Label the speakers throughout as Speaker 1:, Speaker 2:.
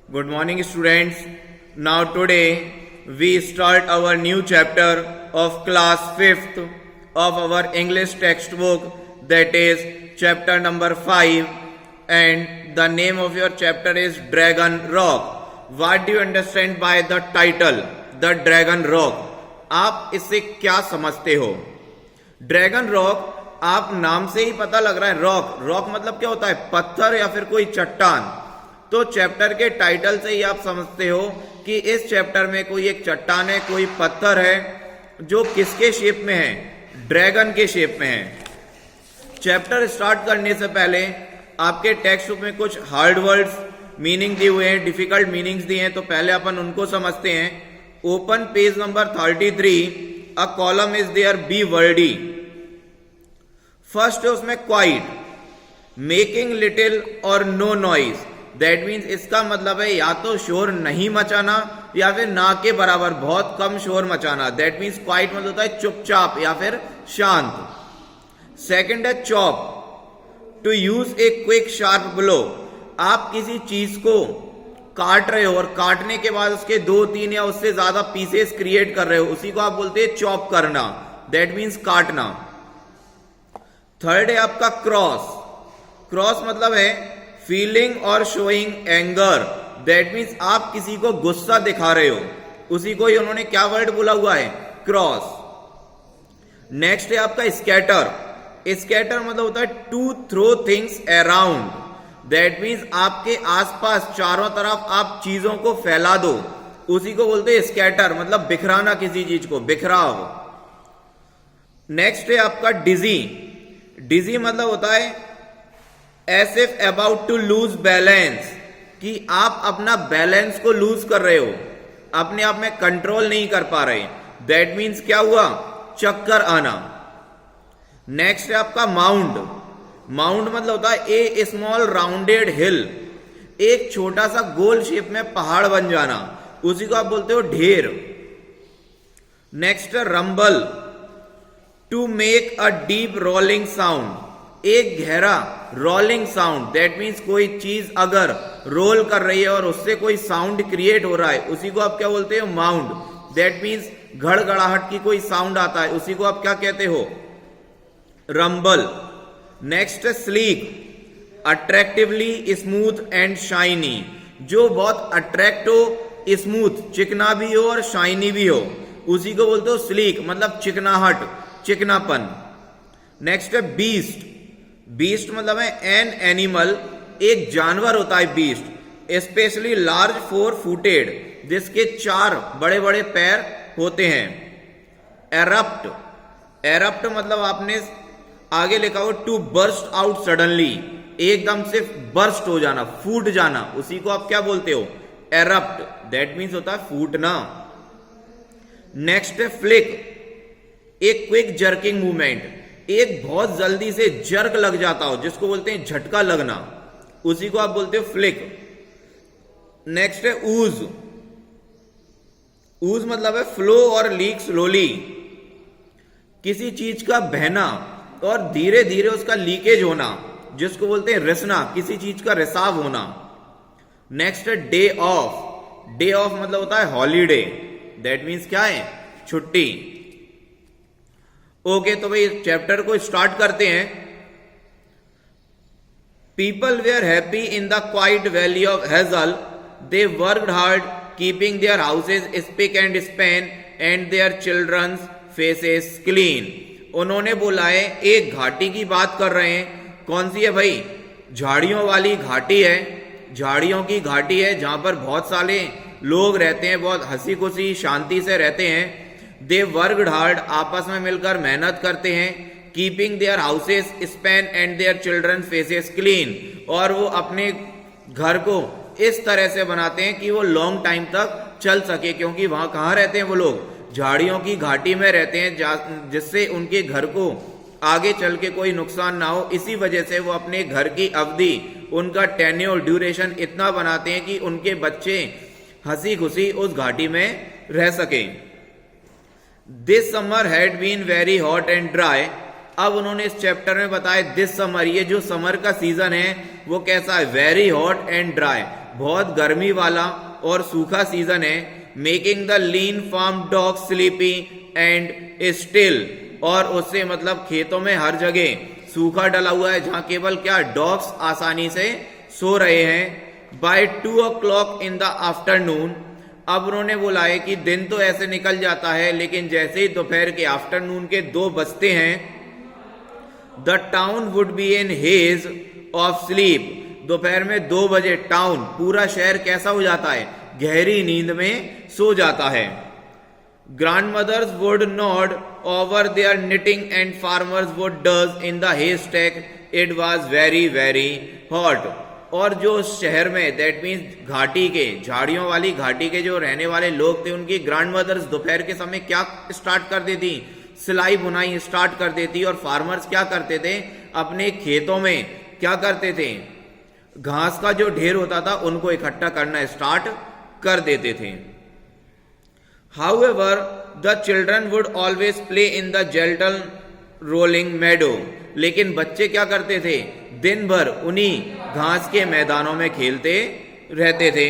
Speaker 1: Good morning, students. Now today we start our new chapter of class 5th of our English textbook, that is chapter number 5, and the name of your chapter is Dragon Rock. What do you understand by the title, The Dragon Rock? आप इससे क्या समझते हो? Dragon rock, आप नाम से ही पता लग रहा है रॉक। रॉक मतलब क्या होता है? पत्थर या फिर कोई चट्टान। तो चैप्टर के टाइटल से ही आप समझते हो कि इस चैप्टर में कोई एक चट्टान है, कोई पत्थर है, जो किसके शेप में है? ड्रैगन के शेप में है। चैप्टर स्टार्ट करने से पहले आपके टेक्स्ट बुक में कुछ हार्ड वर्ड्स मीनिंग दिए हुए हैं, डिफिकल्ट मीनिंग्स दिए हैं, तो पहले अपन उनको समझते हैं। Open page number 33, a column is there, be wordy. First है उसमें quiet, making little or no noise. That means इसका मतलब है या तो शोर नहीं मचाना या फिर ना के बराबर बहुत कम शोर मचाना। दैट मीन्स क्वाइट मतलब होता है चुपचाप या फिर शांत। सेकंड है chop, to use a quick sharp blow. आप किसी चीज को काट रहे हो और काटने के बाद उसके 2-3 या उससे ज्यादा पीसेस क्रिएट कर रहे हो, उसी को आप बोलते हैं चॉप करना। दैट मीन्स काटना। थर्ड है आपका क्रॉस। क्रॉस मतलब है फीलिंग और शोइंग एंगर। दैट मीन्स आप किसी को गुस्सा दिखा रहे हो, उसी को ही उन्होंने क्या वर्ड बोला हुआ है? क्रॉस। नेक्स्ट है आपका स्कैटर। स्कैटर मतलब होता है to throw things around. That means आपके आसपास चारों तरफ आप चीजों को फैला दो, उसी को बोलते हैं स्कैटर, मतलब बिखराना किसी चीज को, बिखराव। नेक्स्ट है आपका डिजी। डिजी मतलब होता है as if about to lose balance, कि आप अपना बैलेंस को लूज कर रहे हो, अपने आप में कंट्रोल नहीं कर पा रहे। दैट मीन्स क्या हुआ? चक्कर आना। नेक्स्ट है आपका माउंड। माउंड मतलब होता है ए स्मॉल राउंडेड हिल, एक छोटा सा गोल शेप में पहाड़ बन जाना, उसी को आप बोलते हो ढेर। नेक्स्ट है rumble, to make a deep rolling sound, एक गहरा रोलिंग साउंड। दैट मीन्स कोई चीज अगर रोल कर रही है और उससे कोई साउंड क्रिएट हो रहा है, उसी को आप क्या बोलते हो? माउंड। दैट मीन्स घड़घड़ाहट की कोई साउंड आता है, उसी को आप क्या कहते हो? Rumble. Next sleek, attractively smooth and shiny, जो बहुत अट्रैक्ट हो, स्मूथ चिकना भी हो और शाइनी भी हो, उसी को बोलते हो स्लीक, मतलब चिकनाहट, चिकनापन। नेक्स्ट है बीस्ट। बीस्ट मतलब है एन एनिमल, एक जानवर होता है बीस्ट, स्पेशली लार्ज 4 फूटेड, जिसके 4 बड़े बड़े पैर होते हैं। एरप्ट। एरप्ट मतलब आपने आगे लिखा हो टू बर्स्ट आउट सडनली, एकदम से बर्स्ट हो जाना, फूट जाना, उसी को आप क्या बोलते हो? एरप्ट। दैट मीन्स होता है फूटना। नेक्स्ट है फ्लिक, एक क्विक जर्किंग मूवमेंट, एक बहुत जल्दी से जर्क लग जाता हो, जिसको बोलते हैं झटका लगना, उसी को आप बोलते हो फ्लिक। नेक्स्ट है ऊज। ऊज मतलब है फ्लो और लीक स्लोली, किसी चीज का बहना और धीरे धीरे उसका लीकेज होना, जिसको बोलते हैं रिसना, किसी चीज का रिसाव होना। नेक्स्ट है डे ऑफ। डे ऑफ मतलब होता है हॉलीडे। दैट मीन्स क्या है? छुट्टी। ओके, तो भाई चैप्टर को स्टार्ट करते हैं। People were happy in the quiet valley of hazel, they worked hard keeping their houses spick and span and their children's faces clean. उन्होंने बोला है, एक घाटी की बात कर रहे हैं। कौन सी है भाई? झाड़ियों वाली घाटी है, झाड़ियों की घाटी है, जहां पर बहुत सारे लोग रहते हैं, बहुत हंसी खुशी शांति से रहते हैं। दे वर्कड हार्ड, आपस में मिलकर मेहनत करते हैं। Keeping their houses span and their children faces clean, और वो अपने घर को इस तरह से बनाते हैं कि वो लॉन्ग टाइम तक चल सके, क्योंकि वहां कहां रहते हैं वो लोग? झाड़ियों की घाटी में रहते हैं, जिससे उनके घर को आगे चल के कोई नुकसान ना हो। इसी वजह से वो अपने घर की अवधि, उनका टेन्योर, ड्यूरेशन इतना बनाते हैं कि उनके बच्चे हंसी खुशी उस घाटी में रह सके। This summer had been very hot and dry. अब उन्होंने इस चैप्टर में बताया दिस समर, ये जो समर का सीजन है वो कैसा है? Very hot and dry. बहुत गर्मी वाला और सूखा सीजन है, making the lean farm dog sleepy and still, और उससे मतलब खेतों में हर जगह सूखा डला हुआ है जहां केवल क्या डॉग्स आसानी से सो रहे हैं। Bye 2 o'clock in the afternoon, अब उन्होंने बोला है कि दिन तो ऐसे निकल जाता है लेकिन जैसे ही दोपहर के आफ्टरनून के 2 बजते हैं, the town would be in hedge of sleep, दोपहर में 2 बजे टाउन पूरा शहर कैसा हो जाता है, गहरी नींद में सो जाता है। Grandmothers would nod over their knitting and farmers would doze in the haystack, it was very very hot, और जो शहर में दैट मीन्स घाटी के, झाड़ियों वाली घाटी के जो रहने वाले लोग थे, उनकी ग्रैंडमदर्स दोपहर के समय क्या स्टार्ट कर देती, सिलाई बुनाई स्टार्ट कर देती, और फार्मर्स क्या करते थे, अपने खेतों में क्या करते थे, घास का जो ढेर होता था उनको इकट्ठा करना स्टार्ट कर देते थे। However, the children would always play in the gentle rolling meadow, लेकिन बच्चे क्या करते थे, दिन भर उन्हीं घास के मैदानों में खेलते रहते थे।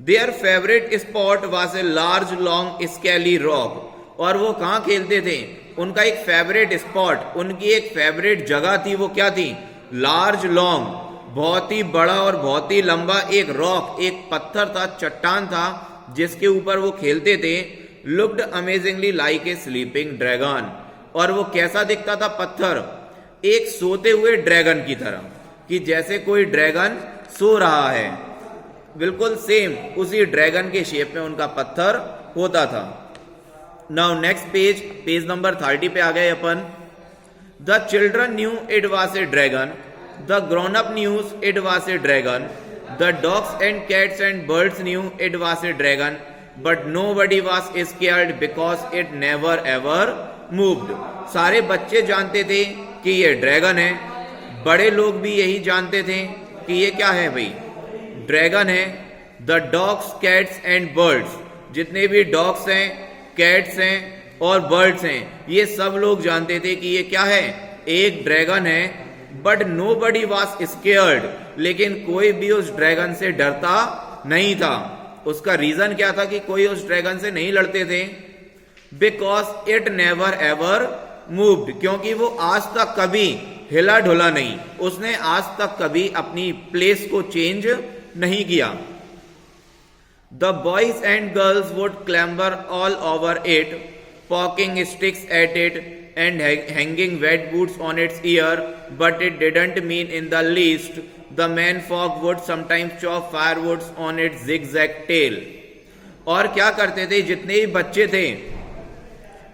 Speaker 1: Their favorite spot was a large long scaly rock, और वो कहाँ खेलते थे, उनका एक फेवरेट स्पॉट, उनकी एक फेवरेट जगह थी, वो क्या थी, लार्ज लॉन्ग, बहुत ही बड़ा और बहुत ही लंबा एक रॉक, एक पत्थर था, चट्टान था जिसके ऊपर वो खेलते थे। Looked amazingly like a sleeping dragon, और वो कैसा दिखता था पत्थर, एक सोते हुए ड्रैगन की तरह, कि जैसे कोई ड्रैगन सो रहा है, बिल्कुल सेम उसी ड्रैगन के शेप में उनका पत्थर होता था। नाउ नेक्स्ट पेज नंबर 30 पे आ गए अपन। The children knew it was a dragon, the grown up knew it was a dragon, the dogs and cats and birds knew it was a dragon, but nobody was scared because it never ever moved. सारे बच्चे जानते थे कि ये dragon है, बड़े लोग भी यही जानते थे कि ये क्या है भाई, ड्रैगन है। The dogs, cats and birds, जितने भी डॉग्स हैं, कैट्स हैं और बर्ड्स हैं, ये सब लोग जानते थे कि ये क्या है, एक ड्रैगन है। But nobody was scared, लेकिन कोई भी उस ड्रैगन से डरता नहीं था। उसका रीजन क्या था कि कोई उस ड्रैगन से नहीं लड़ते थे, because it never ever moved, क्योंकि वो आज तक कभी हिला ढुला नहीं, उसने आज तक कभी अपनी प्लेस को चेंज नहीं किया। The boys and girls would clamber all over it, poking sticks at it and hanging wet boots on its ear, but it didn't mean in the least. The men folk would sometimes chop firewoods on its zigzag tail. और क्या करते थे, जितने भी बच्चे थे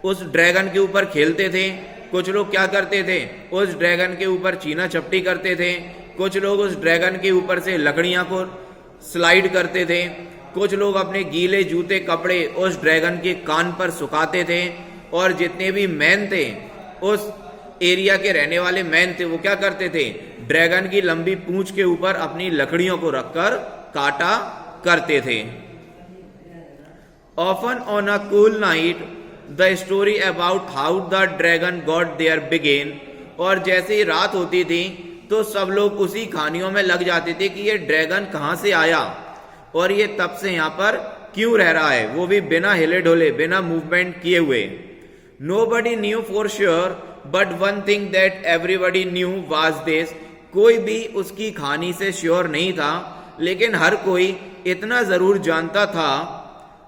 Speaker 1: उस dragon के ऊपर खेलते थे, कुछ लोग क्या करते थे, उस ड्रैगन के ऊपर चीना चपटी करते थे, कुछ लोग उस ड्रैगन के ऊपर से लकड़ियां को स्लाइड करते थे, कुछ लोग अपने गीले जूते कपड़े उस ड्रैगन के कान पर सुखाते थे, और जितने भी मैन थे, उस एरिया के रहने वाले मैन थे, वो क्या करते थे, ड्रैगन की लंबी पूंछ के ऊपर अपनी लकड़ियों को रखकर काटा करते थे। Often on a cool night the story about how the dragon got their begin, और जैसे ही रात होती थी तो सब लोग उसी कहानियों में लग जाते थे कि ये ड्रैगन कहां से आया और ये तब से यहां पर क्यों रह रहा है, वो भी बिना हिले ढोले, बिना मूवमेंट किए हुए। Nobody knew for sure, but one thing that everybody knew was this, कोई भी उसकी कहानी से श्योर नहीं था, लेकिन हर कोई इतना जरूर जानता था,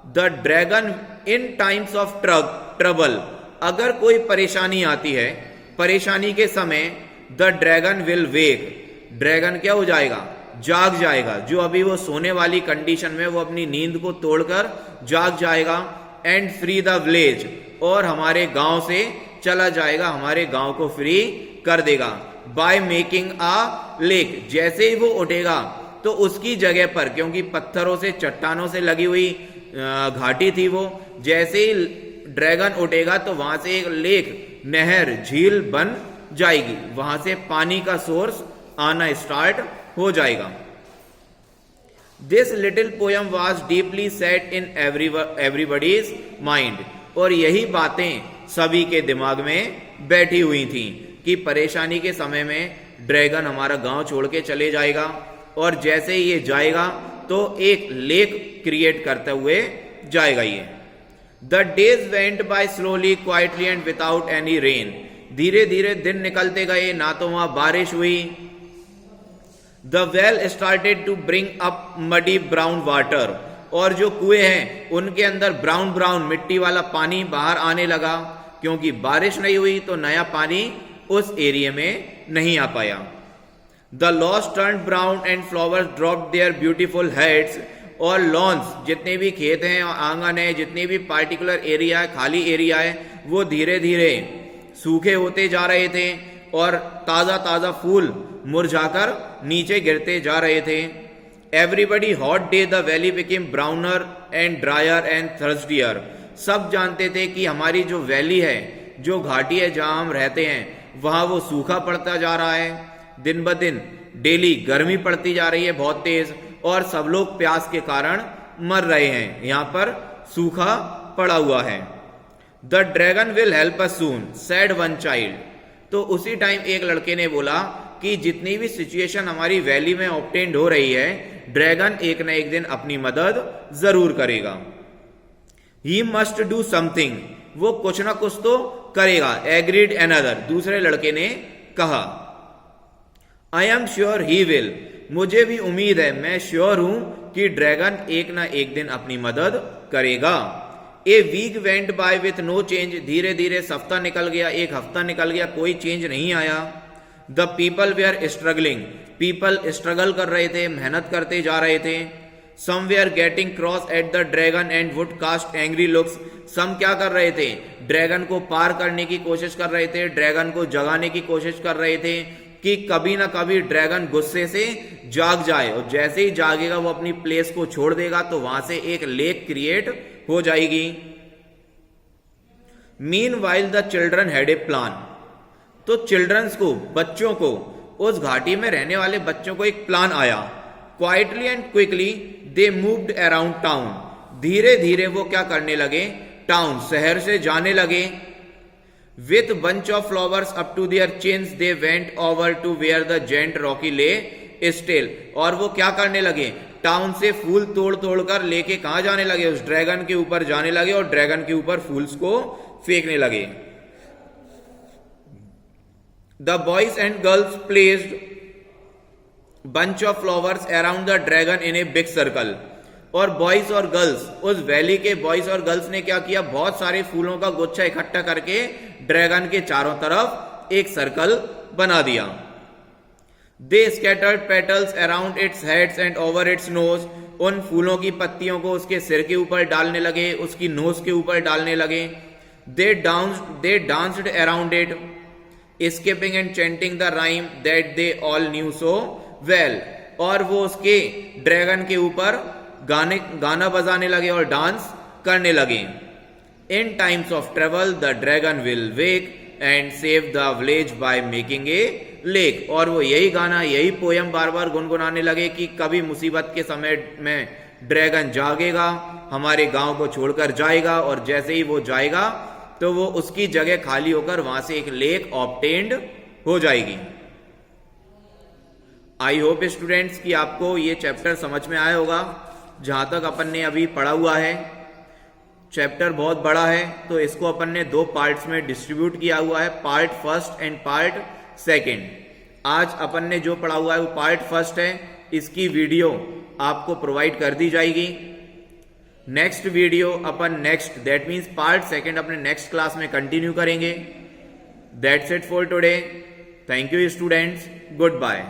Speaker 1: the dragon in times of trouble, अगर कोई परेशानी आती है, परेशानी के समय the dragon will wake, dragon क्या हो जाएगा, जाग जाएगा, जो अभी वो सोने वाली कंडीशन में वो अपनी नींद को तोड़कर जाग जाएगा, एंड फ्री द विलेज, और हमारे गांव से चला जाएगा, हमारे गांव को फ्री कर देगा, बाय मेकिंग अ लेक, जैसे ही वो उठेगा तो उसकी जगह पर, क्योंकि पत्थरों से चट्टानों से लगी हुई घाटी थी वो, जैसे ही ड्रैगन उठेगा तो वहां से एक लेक, नहर, झील बन जाएगी, वहां से पानी का सोर्स आना स्टार्ट हो जाएगा। This little poem was deeply set in everybody's mind, और यही बातें सभी के दिमाग में बैठी हुई थी कि परेशानी के समय में ड्रैगन हमारा गांव छोड़ के चले जाएगा, और जैसे ही ये जाएगा तो एक लेक क्रिएट करते हुए जाएगा ये। The days went by slowly quietly and without any rain, धीरे धीरे दिन निकलते गए, ना तो वहां बारिश हुई। The well started to bring up muddy brown water, और जो कुएं हैं उनके अंदर ब्राउन ब्राउन मिट्टी वाला पानी बाहर आने लगा, क्योंकि बारिश नहीं हुई तो नया पानी उस एरिया में नहीं आ पाया। The lawns turn brown and flowers drop their beautiful heads, और लॉन्स जितने भी खेत हैं और आंगन है, जितने भी पार्टिकुलर एरिया है, खाली एरिया है, वो धीरे धीरे सूखे होते जा रहे थे और ताजा ताजा फूल मुरझाकर नीचे गिरते जा रहे थे। Everybody hot day the valley became browner and drier and thirstier, सब जानते थे कि हमारी जो वैली है, जो घाटी है जहां हम रहते हैं, वहां वो सूखा पड़ता जा रहा है, दिन ब दिन डेली गर्मी पड़ती जा रही है बहुत तेज, और सब लोग प्यास के कारण मर रहे हैं, यहां पर सूखा पड़ा हुआ है। The dragon will help us soon said one child, तो उसी टाइम एक लड़के ने बोला कि जितनी भी सिचुएशन हमारी वैली में ऑब्टेन्ड हो रही है, ड्रैगन एक न एक दिन अपनी मदद जरूर करेगा। ही मस्ट डू समथिंग, वो कुछ ना कुछ तो करेगा। एग्रीड अनदर, दूसरे लड़के ने कहा। I am sure he will, मुझे भी उम्मीद है, मैं श्योर हूं कि ड्रैगन एक ना एक दिन अपनी मदद करेगा। A week went by with no change, धीरे धीरे सप्ताह निकल गया, एक हफ्ता निकल गया, कोई चेंज नहीं आया। The people were struggling, people struggle कर रहे थे, मेहनत करते जा रहे थे। Some were getting cross at the dragon and would cast angry looks, some क्या कर रहे थे, ड्रैगन को पार करने की कोशिश कर रहे थे, ड्रैगन को जगाने की कोशिश कर रहे थे कि कभी ना कभी ड्रैगन गुस्से से जाग जाए, और जैसे ही जागेगा वो अपनी प्लेस को छोड़ देगा तो वहां से एक लेक क्रिएट हो जाएगी। Meanwhile the children had a plan, तो चिल्ड्रंस को, बच्चों को, उस घाटी में रहने वाले बच्चों को एक प्लान आया। Quietly and quickly they moved around town, धीरे धीरे वो क्या करने लगे, टाउन, शहर से जाने लगे। With bunch of flowers up to their chins, they went over to where the giant rocky lay still, और वो क्या करने लगे, टाउन से फूल तोड़ तोड़ कर लेके कहां जाने लगे, उस ड्रैगन के ऊपर जाने लगे और ड्रैगन के ऊपर फूल्स को फेंकने लगे। The boys and girls placed bunch of flowers around the dragon in a big circle, और बॉयज और गर्ल्स, उस वैली के बॉयज और गर्ल्स ने क्या किया, बहुत सारे फूलों का गुच्छा इकट्ठा करके ड्रैगन के चारों तरफ एक सर्कल बना दिया। They scattered petals around its heads and over its nose, उन फूलों की पत्तियों को उसके सिर के ऊपर डालने लगे, उसकी नोज के ऊपर डालने लगे। They danced around it skipping and chanting the rhyme that they all knew so well, और वो उसके ड्रैगन के ऊपर गाना बजाने लगे और डांस करने लगे। In times of travel the dragon will wake and save the village by making a lake, और वो यही गाना, यही पोयम बार बार गुनगुनाने लगे कि कभी मुसीबत के समय में ड्रैगन जागेगा, हमारे गांव को छोड़कर जाएगा, और जैसे ही वो जाएगा तो वो उसकी जगह खाली होकर वहां से एक लेक ऑब्टेन्ड हो जाएगी। आई होप स्टूडेंट्स कि आपको ये चैप्टर समझ में आया होगा। जहां तक अपन ने अभी पढ़ा हुआ है, चैप्टर बहुत बड़ा है, तो इसको अपन ने दो पार्ट्स में डिस्ट्रीब्यूट किया हुआ है, part first and part second. आज अपन ने जो पढ़ा हुआ है वो पार्ट फर्स्ट है, इसकी वीडियो आपको प्रोवाइड कर दी जाएगी। नेक्स्ट वीडियो अपन next, that means part second, अपने नेक्स्ट क्लास में कंटिन्यू करेंगे। That's it for today. Thank you students, good bye.